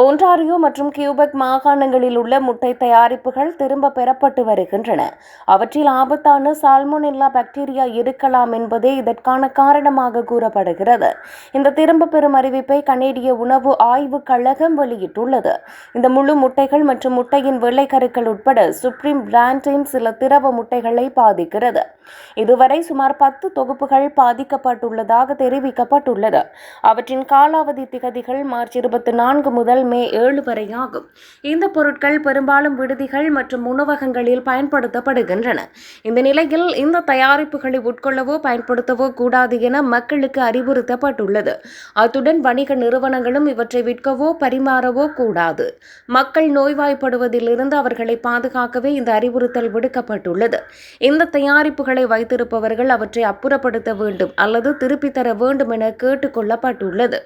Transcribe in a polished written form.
Ontario மற்றும் Quebec மாகாணங்களில் உள்ள முட்டை தயாரிப்புகள் திரும்ப பெறப்பட்டு வருகின்றன. அவற்றில் ஆபத்தான சால்மோனெல்லா பாக்டீரியா இருக்கலாம் என்பதே இதற்கான காரணமாக கூறப்படுகிறது. இந்த திரும்ப பெறும் அறிவிப்பை கனேடிய உணவு ஆய்வுக் கழகம் வெளியிட்டுள்ளது. இந்த முழு முட்டைகள் மற்றும் முட்டையின் வெள்ளைக்கருக்கள் உட்பட சுப்ரீம் பிராண்டின் சில திரவ முட்டைகளை பாதிக்கிறது. இதுவரை சுமார் 10 தொகுப்புகள் பாதிக்கப்பட்டுள்ளதாக தெரிவிக்கப்பட்டுள்ளது. அவற்றின் காலாவதி திகதிகள் மார்ச் 24 முதல் மே 7 வரை ஆகும். இந்த பொருட்கள் பெரும்பாலும் விடுதிகள் மற்றும் உணவகங்களில் பயன்படுத்தப்படுகின்றன. இந்த நிலையில் இந்த தயாரிப்புகளை உட்கொள்ளவோ பயன்படுத்தவோ கூடாது என மக்களுக்கு அறிவுறுத்தப்பட்டுள்ளது. அத்துடன் வணிக நிறுவனங்களும் இவற்றை விற்கவோ பரிமாறவோ கூடாது. மக்கள் நோய்வாய்ப்படுவதிலிருந்து அவர்களை பாதுகாக்கவே இந்த அறிவுறுத்தல் விடுக்கப்பட்டுள்ளது. இந்த தயாரிப்புகளை வைத்திருப்பவர்கள் அவற்றை அப்புறப்படுத்த வேண்டும் அல்லது திருப்பித் தர வேண்டும் என கேட்டுக் கொள்ளப்பட்டுள்ளது.